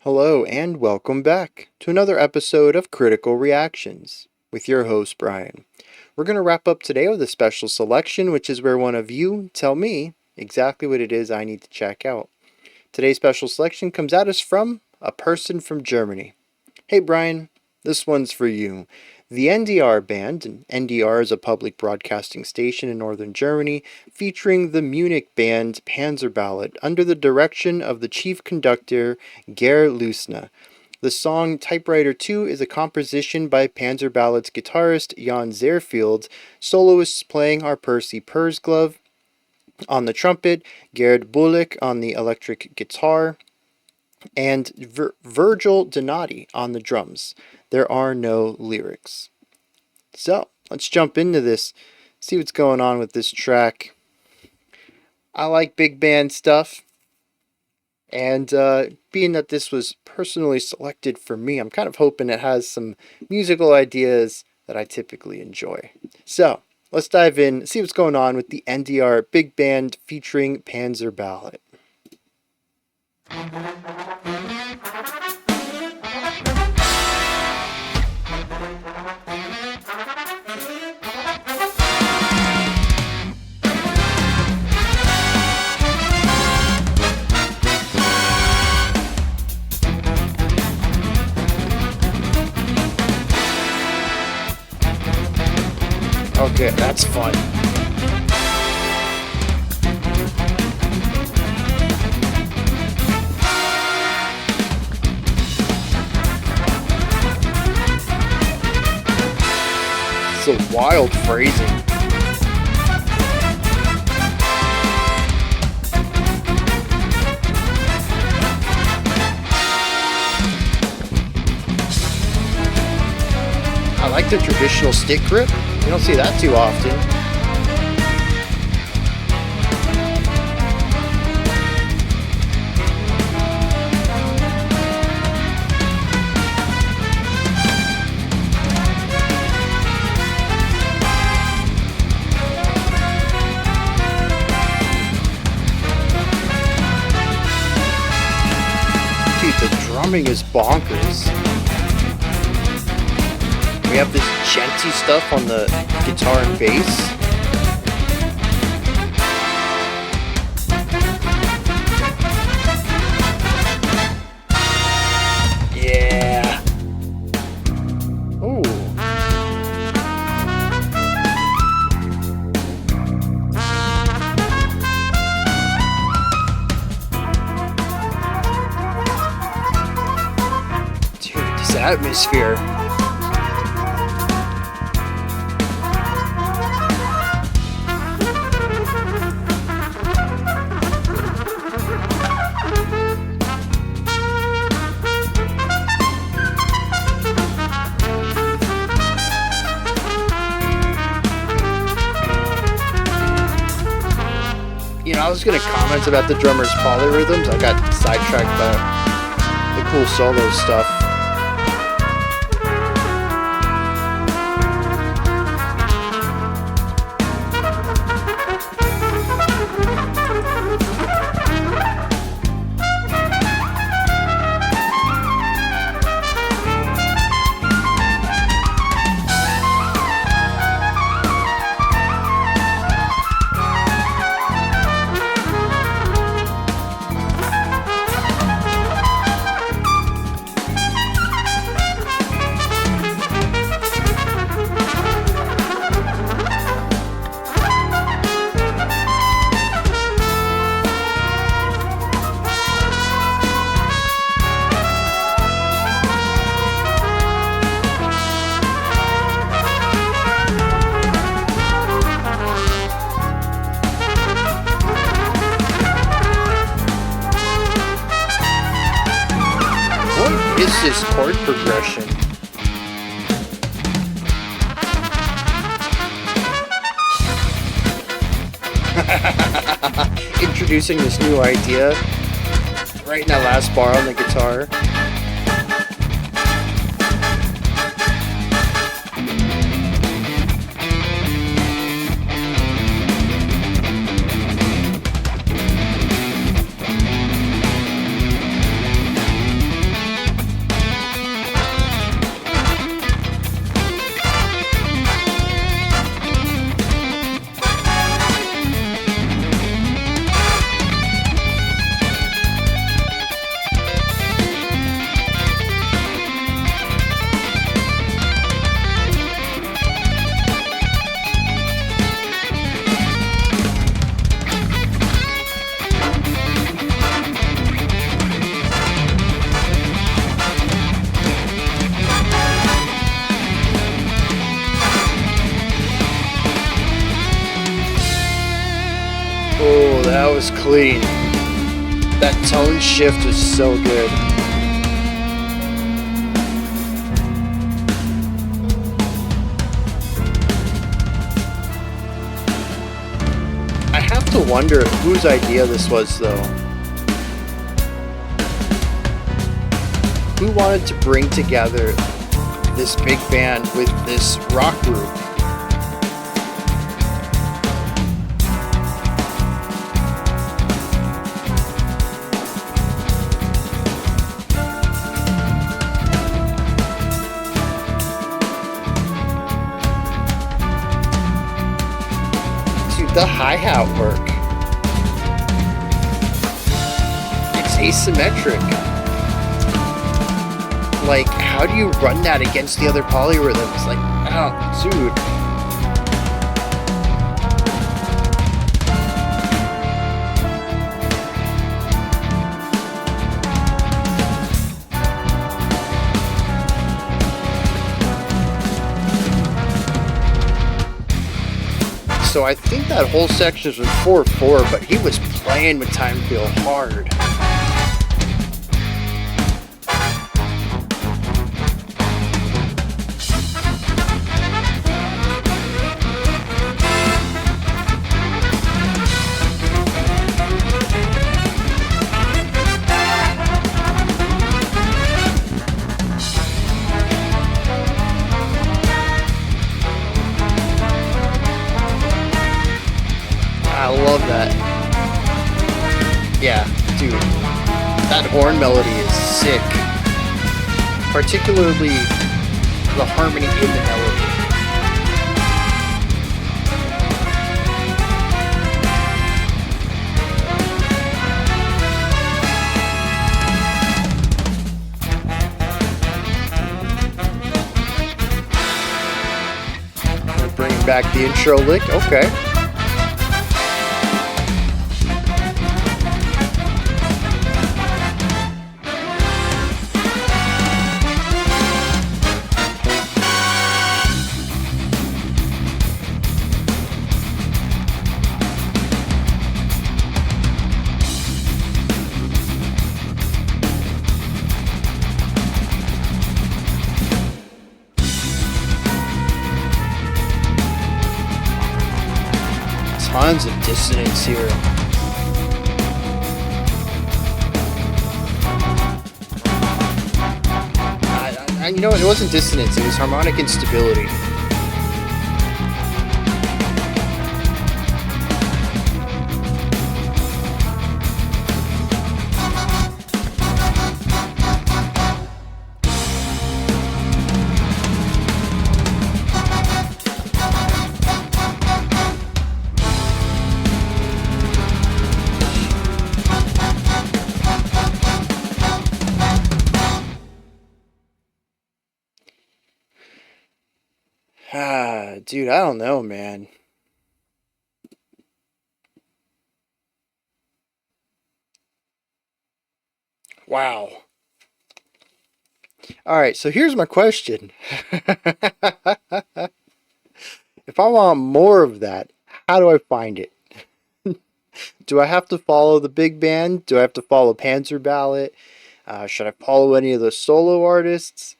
Hello and welcome back to another episode of Critical Reactions with your host Brian. We're going to wrap up today with a special selection, which is where one of you tell me exactly what it is I need to check out. Today's special selection comes at us from a person from Germany. Hey Brian, this one's for you. The NDR band, and NDR is a public broadcasting station in northern Germany, featuring the Munich band Panzerballett under the direction of the chief conductor Gerd Lusne. The song Typewriter 2 is a composition by Panzerballett's guitarist Jan Zerfield. Soloists playing are Percy Pursglove on the trumpet, Gerd Bullock on the electric guitar, and Virgil Donati on the drums. There are no lyrics. So, let's jump into this, see what's going on with this track. I like big band stuff, and being that this was personally selected for me, I'm kind of hoping it has some musical ideas that I typically enjoy. So, let's dive in, see what's going on with the NDR big band featuring Panzerballett. Okay, that's fun. It's a wild phrasing. I like the traditional stick grip. You don't see that too often. Dude, the drumming is bonkers. We have this Djenty stuff on the guitar and bass. Yeah. Ooh. Dude, this atmosphere. I was going to comment about the drummer's polyrhythms. I got sidetracked by the cool solo stuff. This chord progression. Introducing this new idea right in that last bar on the guitar. was clean. That tone shift was so good. I have to wonder whose idea this was, though. Who wanted to bring together this big band with this rock group? The hi-hat work. It's asymmetric. Like, how do you run that against the other polyrhythms? Like, oh, dude. So I think that whole section was 4/4, but he was playing with time feel hard. I love that. Yeah, dude. That horn melody is sick. Particularly the harmony in the melody. Bringing back the intro lick. Okay. Tons of dissonance here. You know what? It wasn't dissonance, it was harmonic instability. Dude, I don't know, man. Wow. Alright, so here's my question. If I want more of that, how do I find it? Do I have to follow the big band? Do I have to follow Panzerballett? Should I follow any of the solo artists?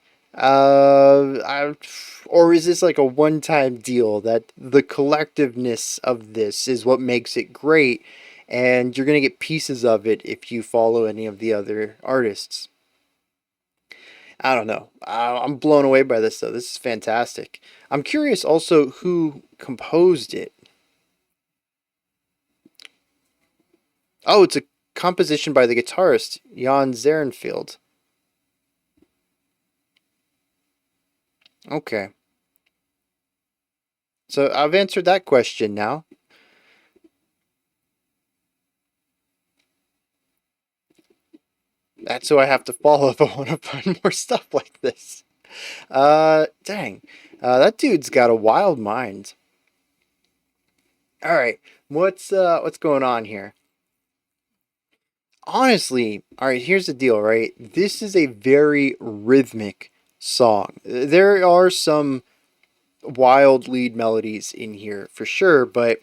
Or is this like a one-time deal that the collectiveness of this is what makes it great, and you're going to get pieces of it if you follow any of the other artists? I don't know. I'm blown away by this, though. This is fantastic. I'm curious also who composed it. Oh, it's a composition by the guitarist, Jan Zarenfield. Okay. So I've answered that question now. That's who I have to follow if I want to find more stuff like this. Dang. That dude's got a wild mind. Alright, what's going on here? Honestly, alright, here's the deal, right? This is a very rhythmic song. There are some wild lead melodies in here for sure, but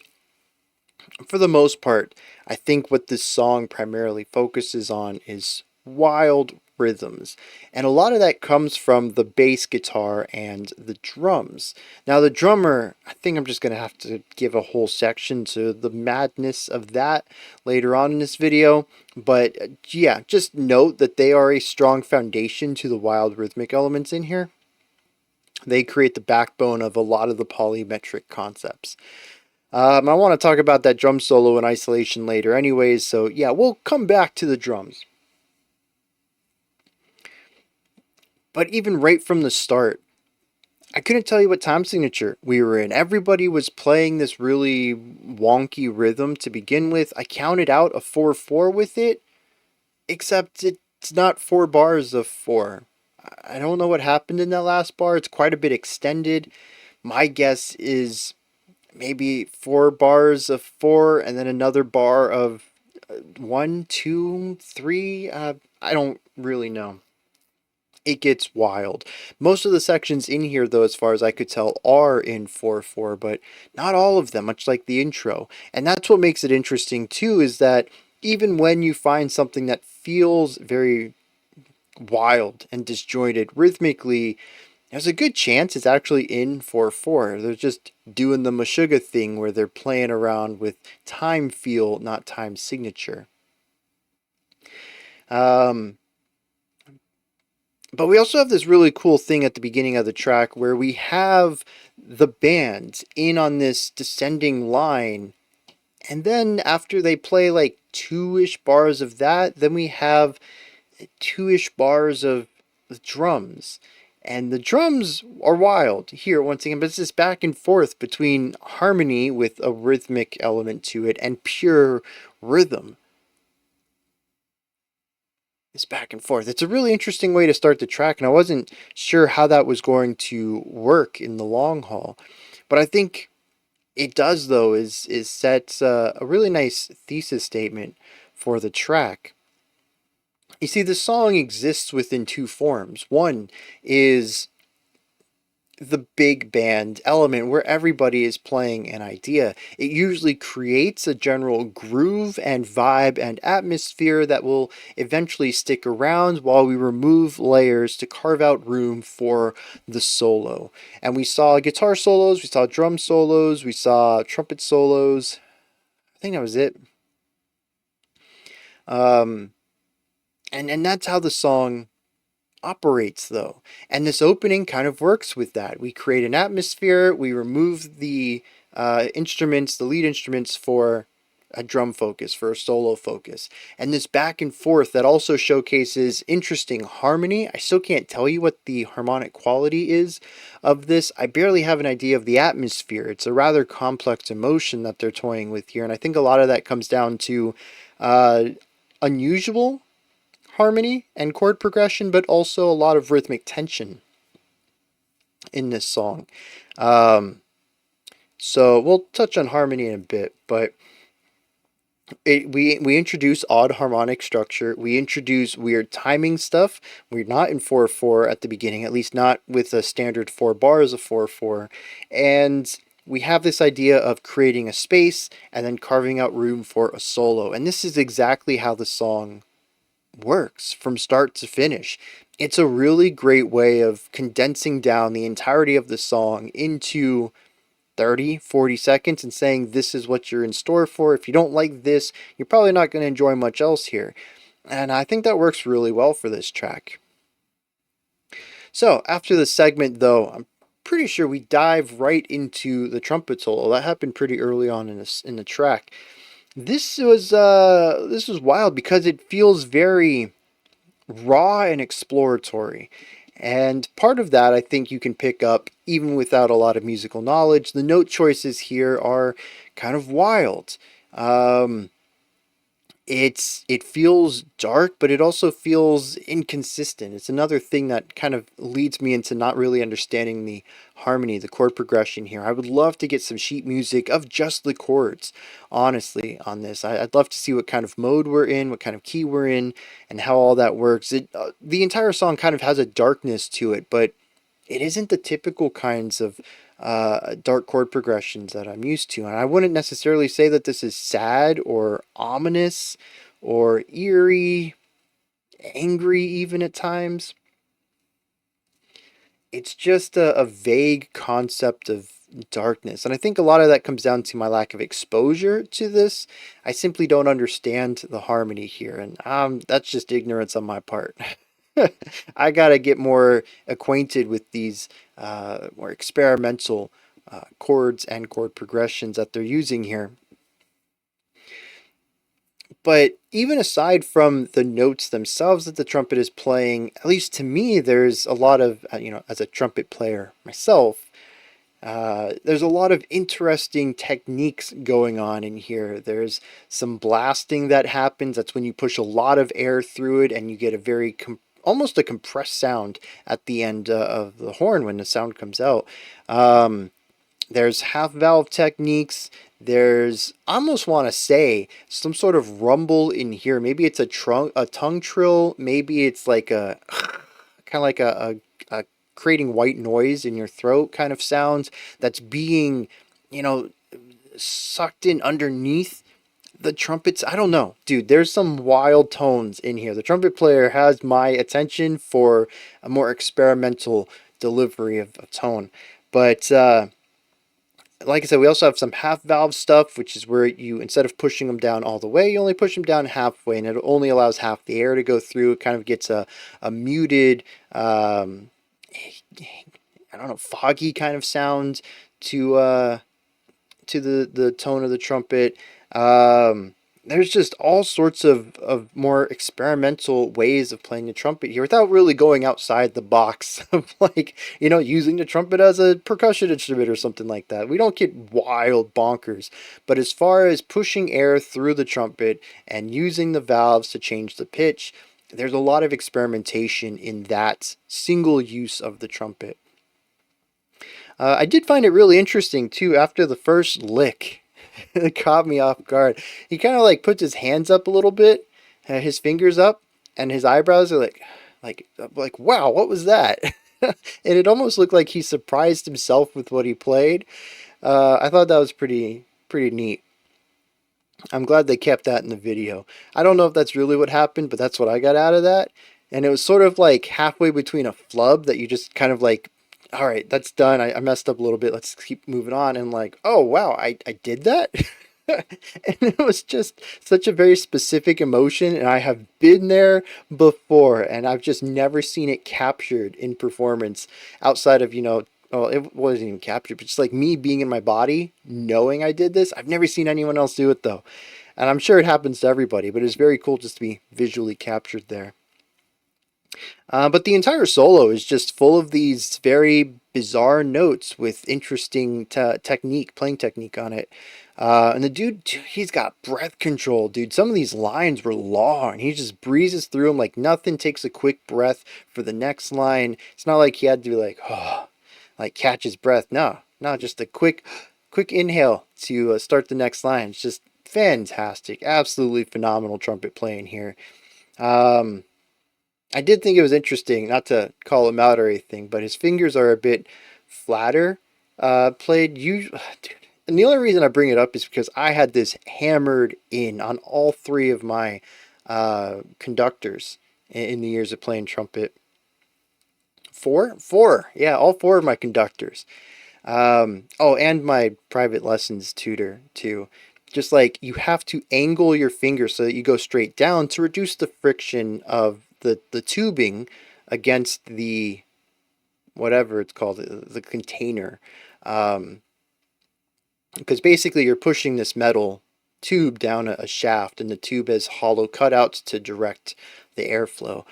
For the most part, I think what this song primarily focuses on is wild rhythms. And a lot of that comes from the bass guitar and the drums. Now, the drummer, I think I'm just going to have to give a whole section to the madness of that later on in this video. But yeah, just note that they are a strong foundation to the wild rhythmic elements in here. They create the backbone of a lot of the polymetric concepts. I want to talk about that drum solo in isolation later anyways, so yeah, we'll come back to the drums. But even right from the start, I couldn't tell you what time signature we were in. Everybody was playing this really wonky rhythm to begin with. I counted out a 4/4 with it, except it's not 4 bars of 4. I don't know what happened in that last bar. It's quite a bit extended. My guess is maybe 4 bars of 4 and then another bar of 1, 2, 3. I don't really know. It gets wild. Most of the sections in here, though, as far as I could tell, are in 4/4, but not all of them, much like the intro. And that's what makes it interesting, too, is that even when you find something that feels very wild and disjointed rhythmically, there's a good chance it's actually in 4/4. They're just doing the Meshuggah thing where they're playing around with time feel, not time signature. But we also have this really cool thing at the beginning of the track where we have the band in on this descending line. And then after they play like 2-ish bars of that, then we have 2-ish bars of the drums. And the drums are wild here once again, but it's this back and forth between harmony with a rhythmic element to it and pure rhythm. This back and forth. It's a really interesting way to start the track, and I wasn't sure how that was going to work in the long haul. But I think it does, though, is sets a really nice thesis statement for the track. You see, the song exists within 2 forms. One is the big band element where everybody is playing an idea. It usually creates a general groove and vibe and atmosphere that will eventually stick around while we remove layers to carve out room for the solo. And we saw guitar solos, we saw drum solos, we saw trumpet solos. I think that was it. And that's how the song operates, though. And this opening kind of works with that. We create an atmosphere, we remove the instruments, the lead instruments, for a drum focus, for a solo focus. And this back and forth that also showcases interesting harmony. I still can't tell you what the harmonic quality is of this. I barely have an idea of the atmosphere. It's a rather complex emotion that they're toying with here. And I think a lot of that comes down to unusual harmony and chord progression, but also a lot of rhythmic tension in this song. So we'll touch on harmony in a bit, but we introduce odd harmonic structure. We introduce weird timing stuff. We're not in 4/4 at the beginning, at least not with a standard 4 bars of 4/4. And we have this idea of creating a space and then carving out room for a solo. And this is exactly how the song works from start to finish. It's a really great way of condensing down the entirety of the song into 30, 40 seconds and saying this is what you're in store for. If you don't like this, you're probably not going to enjoy much else here. And I think that works really well for this track. So after the segment, though, I'm pretty sure we dive right into the trumpet solo. That happened pretty early on in the track. This was wild because it feels very raw and exploratory. And part of that I think you can pick up even without a lot of musical knowledge. The note choices here are kind of wild. It feels dark, but it also feels inconsistent. It's another thing that kind of leads me into not really understanding the harmony, the chord progression here. I would love to get some sheet music of just the chords, honestly, on this. I'd love to see what kind of mode we're in, what kind of key we're in, and how all that works. The entire song kind of has a darkness to it, but it isn't the typical kinds of dark chord progressions that I'm used to. And I wouldn't necessarily say that this is sad or ominous or eerie, angry even at times. It's just a vague concept of darkness. And I think a lot of that comes down to my lack of exposure to this. I simply don't understand the harmony here. And that's just ignorance on my part. I got to get more acquainted with these more experimental chords and chord progressions that they're using here. But even aside from the notes themselves that the trumpet is playing, at least to me, there's a lot of, as a trumpet player myself, there's a lot of interesting techniques going on in here. There's some blasting that happens. That's when you push a lot of air through it and you get a very almost a compressed sound at the end of the horn when the sound comes out. There's half valve techniques. There's, I almost want to say, some sort of rumble in here. Maybe it's a tongue trill. Maybe it's like a kind of like a creating white noise in your throat kind of sounds that's being, sucked in underneath the trumpets. I don't know, dude. There's some wild tones in here. The trumpet player has my attention for a more experimental delivery of tone. But like I said, we also have some half valve stuff, which is where you, instead of pushing them down all the way, you only push them down halfway, and it only allows half the air to go through. It kind of gets a muted, I don't know, foggy kind of sound to the tone of the trumpet. There's just all sorts of more experimental ways of playing the trumpet here without really going outside the box of using the trumpet as a percussion instrument or something like that. We don't get wild bonkers, but as far as pushing air through the trumpet and using the valves to change the pitch, there's a lot of experimentation in that single use of the trumpet. I did find it really interesting too after the first lick. It caught me off guard. He kind of puts his hands up a little bit, his fingers up, and his eyebrows are like wow, what was that? And it almost looked like he surprised himself with what he played. I thought that was pretty neat. I'm glad they kept that in the video. I don't know if that's really what happened, but that's what I got out of that. And it was sort of like halfway between a flub that you just kind of all right, that's done. I messed up a little bit. Let's keep moving on. And oh, wow, I did that? And it was just such a very specific emotion. And I have been there before. And I've just never seen it captured in performance outside of, well, it wasn't even captured, but just me being in my body, knowing I did this. I've never seen anyone else do it, though. And I'm sure it happens to everybody. But it's very cool just to be visually captured there. But the entire solo is just full of these very bizarre notes with interesting playing technique on it. And the dude, he's got breath control, dude. Some of these lines were long. He just breezes through them like nothing, takes a quick breath for the next line. It's not like he had to catch his breath. No, just a quick inhale to start the next line. It's just fantastic. Absolutely phenomenal trumpet playing here. I did think it was interesting, not to call him out or anything, but his fingers are a bit flatter played. And the only reason I bring it up is because I had this hammered in on all three of my conductors in the years of playing trumpet. Four. Yeah, all four of my conductors. And my private lessons tutor, too. Just you have to angle your fingers so that you go straight down to reduce the friction of the tubing against the whatever it's called, the container, because basically you're pushing this metal tube down a shaft, and the tube has hollow cutouts to direct the airflow.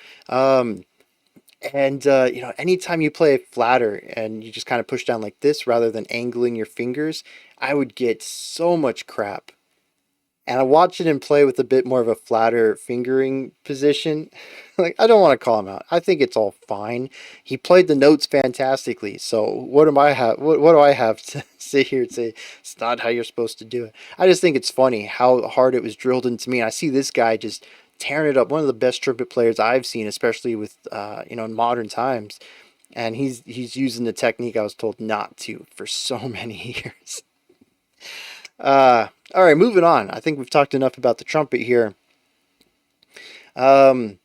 Anytime you play flatter and you just kind of push down like this rather than angling your fingers, I would get so much crap. And I watched him play with a bit more of a flatter fingering position. I don't want to call him out. I think it's all fine. He played the notes fantastically. So what do I have to sit here and say it's not how you're supposed to do it? I just think it's funny how hard it was drilled into me. And I see this guy just tearing it up. One of the best trumpet players I've seen, especially with in modern times. And he's using the technique I was told not to for so many years. All right, moving on. I think we've talked enough about the trumpet here. Um,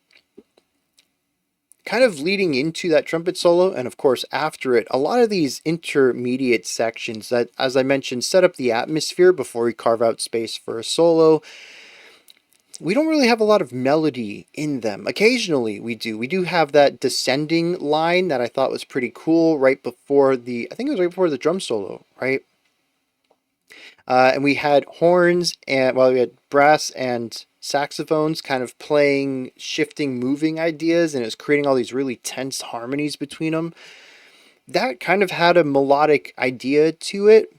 Kind of leading into that trumpet solo, and of course after it, a lot of these intermediate sections that, as I mentioned, set up the atmosphere before we carve out space for a solo. We don't really have a lot of melody in them. Occasionally we do. We do have that descending line that I thought was pretty cool right before I think it was right before the drum solo, right? And we had horns, and well, we had brass and saxophones kind of playing shifting moving ideas, and it was creating all these really tense harmonies between them. That kind of had a melodic idea to it,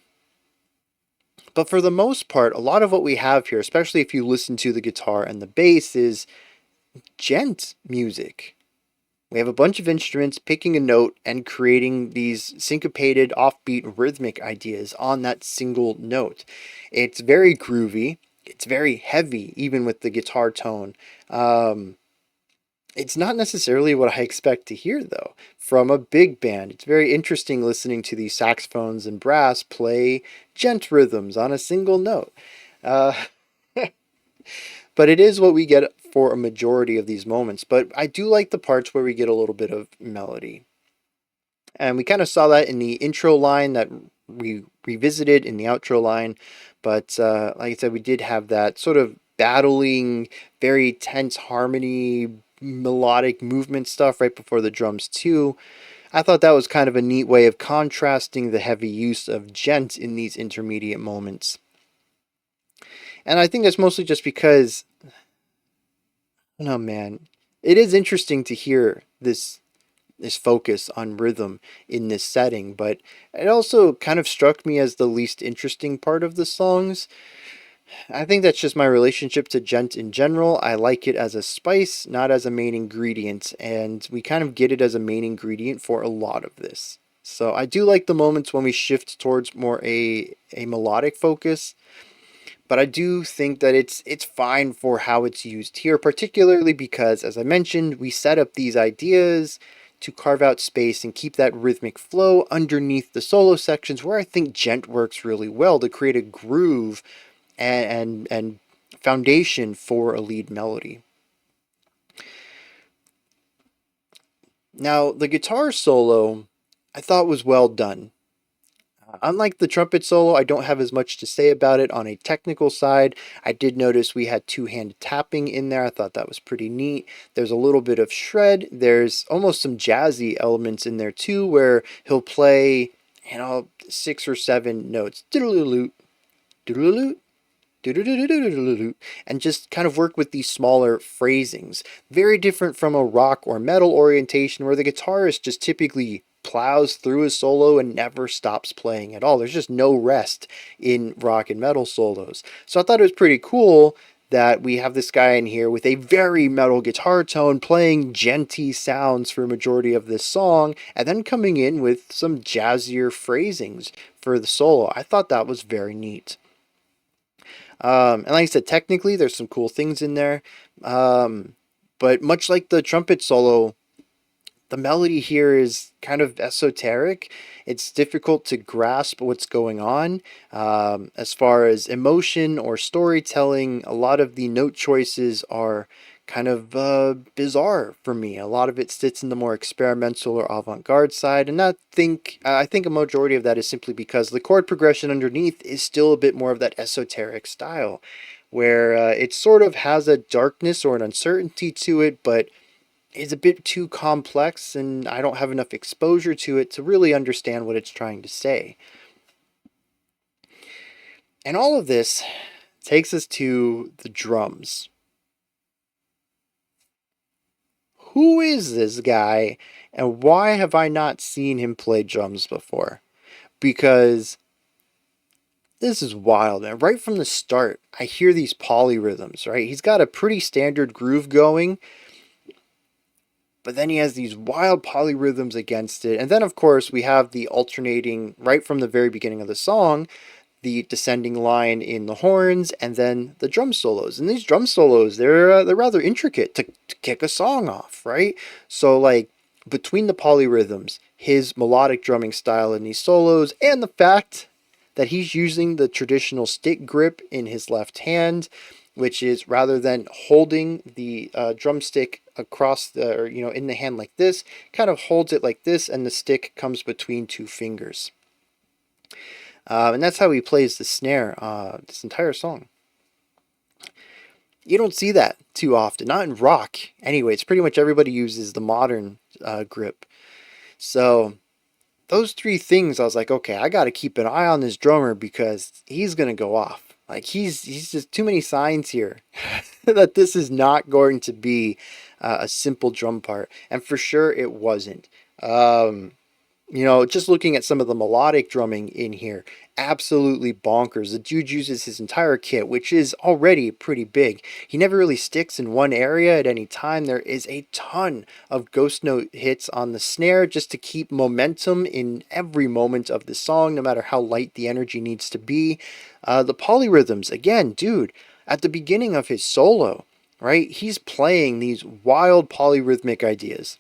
but for the most part, a lot of what we have here, especially if you listen to the guitar and the bass, is djent music. We have a bunch of instruments picking a note and creating these syncopated, offbeat, rhythmic ideas on that single note. It's very groovy. It's very heavy, even with the guitar tone. It's not necessarily what I expect to hear, though, from a big band. It's very interesting listening to these saxophones and brass play djent rhythms on a single note. Uh, but it is what we get for a majority of these moments. But I do like the parts where we get a little bit of melody. And we kind of saw that in the intro line that we revisited in the outro line. But like I said, we did have that sort of battling, very tense harmony, melodic movement stuff right before the drums too. I thought that was kind of a neat way of contrasting the heavy use of djent in these intermediate moments. And I think that's mostly just because, oh man, it is interesting to hear this focus on rhythm in this setting, but it also kind of struck me as the least interesting part of the songs. I think that's just my relationship to djent in general. I like it as a spice, not as a main ingredient, and we kind of get it as a main ingredient for a lot of this. So I do like the moments when we shift towards more a melodic focus, but I do think that it's fine for how it's used here, particularly because, as I mentioned, we set up these ideas to carve out space and keep that rhythmic flow underneath the solo sections, where I think djent works really well to create a groove and foundation for a lead melody. Now, the guitar solo I thought was well done. Unlike the trumpet solo, I don't have as much to say about it on a technical side. I did notice we had two-hand tapping in there. I thought that was pretty neat. There's a little bit of shred. There's almost some jazzy elements in there too, where he'll play, 6 or 7 notes. Diddle-loot, diddle-loot, and just kind of work with these smaller phrasings. Very different from a rock or metal orientation where the guitarist just typically plows through a solo and never stops playing at all. There's just no rest in rock and metal solos. So I thought it was pretty cool that we have this guy in here with a very metal guitar tone playing djenty sounds for a majority of this song, and then coming in with some jazzier phrasings for the solo. I thought that was very neat. And like I said, technically, there's some cool things in there. But much like the trumpet solo, the melody here is kind of esoteric. It's difficult to grasp what's going on. As far as emotion or storytelling, a lot of the note choices are kind of bizarre for me. A lot of it sits in the more experimental or avant-garde side, and I think a majority of that is simply because the chord progression underneath is still a bit more of that esoteric style, where it sort of has a darkness or an uncertainty to it, but is a bit too complex, and I don't have enough exposure to it to really understand what it's trying to say. And all of this takes us to the drums. Who is this guy, and why have I not seen him play drums before? Because this is wild, man. Right from the start, I hear these polyrhythms, right? He's got a pretty standard groove going, but then he has these wild polyrhythms against it. And then, of course, we have the alternating, right from the very beginning of the song, the descending line in the horns, and then the drum solos. And these drum solos, they're rather intricate to kick a song off, right? So, like, between the polyrhythms, his melodic drumming style in these solos, and the fact that he's using the traditional stick grip in his left hand, which is rather than holding the drumstick across the, or, in the hand like this, kind of holds it like this, and the stick comes between two fingers. And that's how he plays the snare this entire song. You don't see that too often, not in rock. Anyway, it's pretty much everybody uses the modern grip. So those three things, I was like, okay, I got to keep an eye on this drummer because he's gonna go off. Like he's just too many signs here that this is not going to be a simple drum part, and for sure it wasn't. Just looking at some of the melodic drumming in here, absolutely bonkers. The dude uses his entire kit, which is already pretty big. He never really sticks in one area at any time. There is a ton of ghost note hits on the snare just to keep momentum in every moment of the song, no matter how light the energy needs to be. The polyrhythms, again, dude, at the beginning of his solo, right, he's playing these wild polyrhythmic ideas.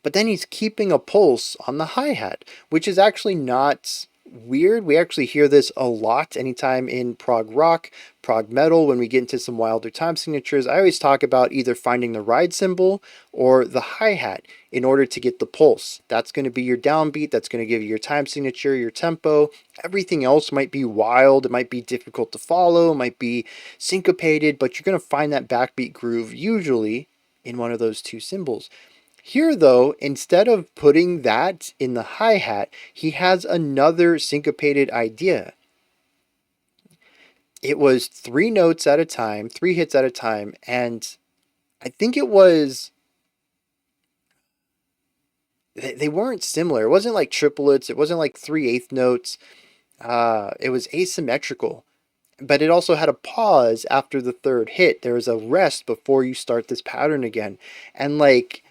But then he's keeping a pulse on the hi-hat, which is actually not weird. We actually hear this a lot anytime in prog rock, prog metal, when we get into some wilder time signatures. I always talk about either finding the ride cymbal or the hi-hat in order to get the pulse. That's going to be your downbeat. That's going to give you your time signature, your tempo. Everything else might be wild. It might be difficult to follow. It might be syncopated, but you're going to find that backbeat groove usually in one of those two cymbals. Here, though, instead of putting that in the hi-hat, he has another syncopated idea. It was 3 notes at a time, 3 hits at a time, and I think it was... They weren't similar. It wasn't like triplets. It wasn't like 3/8 notes. It was asymmetrical. But it also had a pause after the third hit. There was a rest before you start this pattern again. And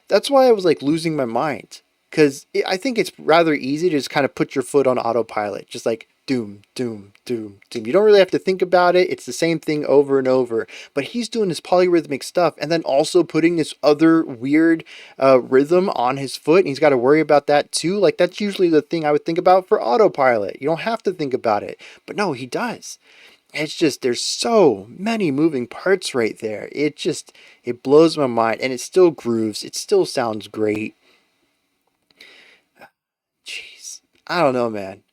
that's why I was losing my mind. Because I think it's rather easy to just kind of put your foot on autopilot. Just doom, doom, doom, doom. You don't really have to think about it. It's the same thing over and over. But he's doing this polyrhythmic stuff and then also putting this other weird rhythm on his foot. And he's got to worry about that too. That's usually the thing I would think about for autopilot. You don't have to think about it. But no, he does. It's just, there's so many moving parts right there. It blows my mind, and it still grooves. It still sounds great. Jeez. I don't know, man.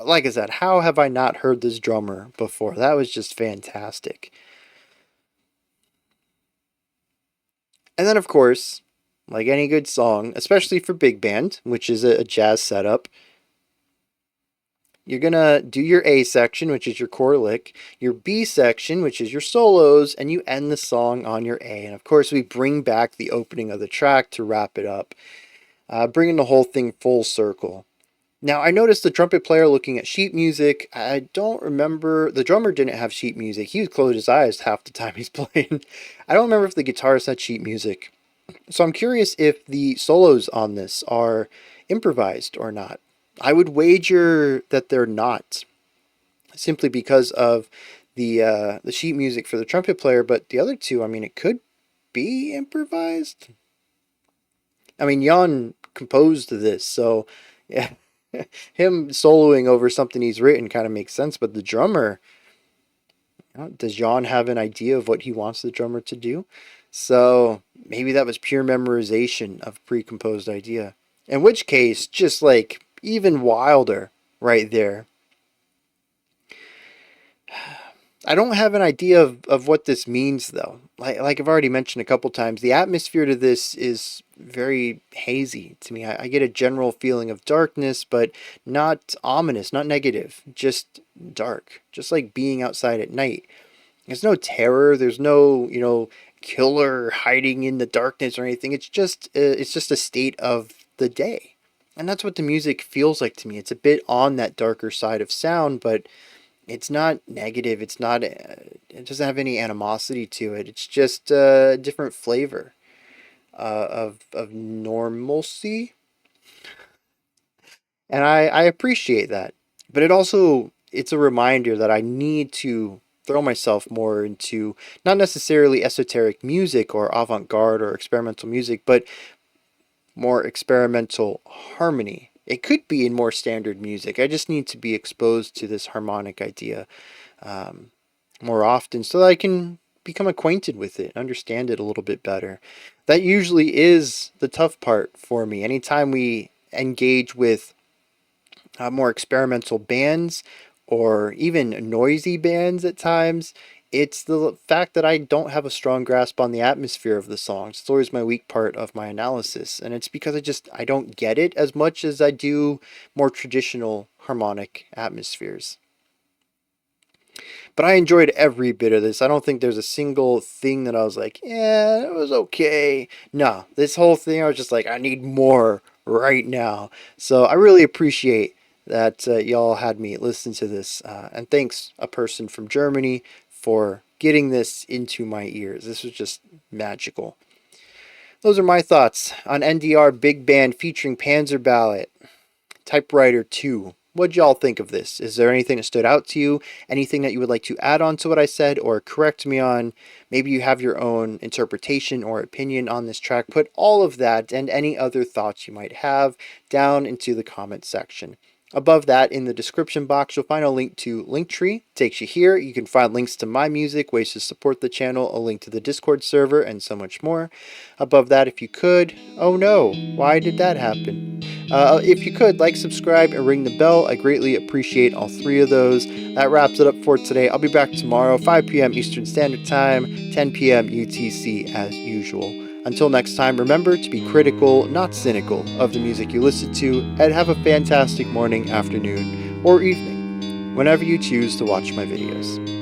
Like I said, how have I not heard this drummer before? That was just fantastic. And then, of course, like any good song, especially for big band, which is a jazz setup, you're going to do your A section, which is your core lick, your B section, which is your solos, and you end the song on your A. And of course, we bring back the opening of the track to wrap it up, bringing the whole thing full circle. Now, I noticed the trumpet player looking at sheet music. I don't remember, the drummer didn't have sheet music. He would close his eyes half the time he's playing. I don't remember if the guitarist had sheet music. So I'm curious if the solos on this are improvised or not. I would wager that they're not, simply because of the sheet music for the trumpet player. But the other two, I mean, it could be improvised. I mean, Jan composed this, so yeah, him soloing over something he's written kind of makes sense. But the drummer, does Jan have an idea of what he wants the drummer to do? So maybe that was pure memorization of a pre-composed idea. In which case, just even wilder right there. I don't have an idea of what this means, though. Like I've already mentioned a couple times, the atmosphere to this is very hazy to me. I get a general feeling of darkness, but not ominous, not negative, just dark, just like being outside at night. There's no terror, there's no, killer hiding in the darkness or anything. It's just a state of the day. And that's what the music feels like to me. It's a bit on that darker side of sound, but it's not negative. It's not, it doesn't have any animosity to it. It's just a different flavor of normalcy. And I appreciate that. But it's a reminder that I need to throw myself more into not necessarily esoteric music or avant-garde or experimental music, but more experimental harmony. It could be in more standard music. I just need to be exposed to this harmonic idea more often so that I can become acquainted with it, understand it a little bit better. That usually is the tough part for me. Anytime we engage with more experimental bands or even noisy bands at times, it's the fact that I don't have a strong grasp on the atmosphere of the songs. It's always my weak part of my analysis, and it's because I don't get it as much as I do more traditional harmonic atmospheres. But I enjoyed every bit of this. I don't think there's a single thing that I was like, yeah, it was okay. No, this whole thing I was just like, I need more right now. So I really appreciate that y'all had me listen to this. And thanks, a person from Germany, for getting this into my ears. This was just magical. Those are my thoughts on NDR Bigband featuring Panzerballett, Typewriter 2. What'd y'all think of this? Is there anything that stood out to you? Anything that you would like to add on to what I said or correct me on? Maybe you have your own interpretation or opinion on this track. Put all of that and any other thoughts you might have down into the comment section. Above that, in the description box, you'll find a link to Linktree. Takes you here. You can find links to my music, ways to support the channel, a link to the Discord server, and so much more. Above that, if you could, oh no, why did that happen? If you could, like, subscribe, and ring the bell. I greatly appreciate all three of those. That wraps it up for today. I'll be back tomorrow, 5 p.m. Eastern Standard Time, 10 p.m. UTC as usual. Until next time, remember to be critical, not cynical, of the music you listen to, and have a fantastic morning, afternoon, or evening, whenever you choose to watch my videos.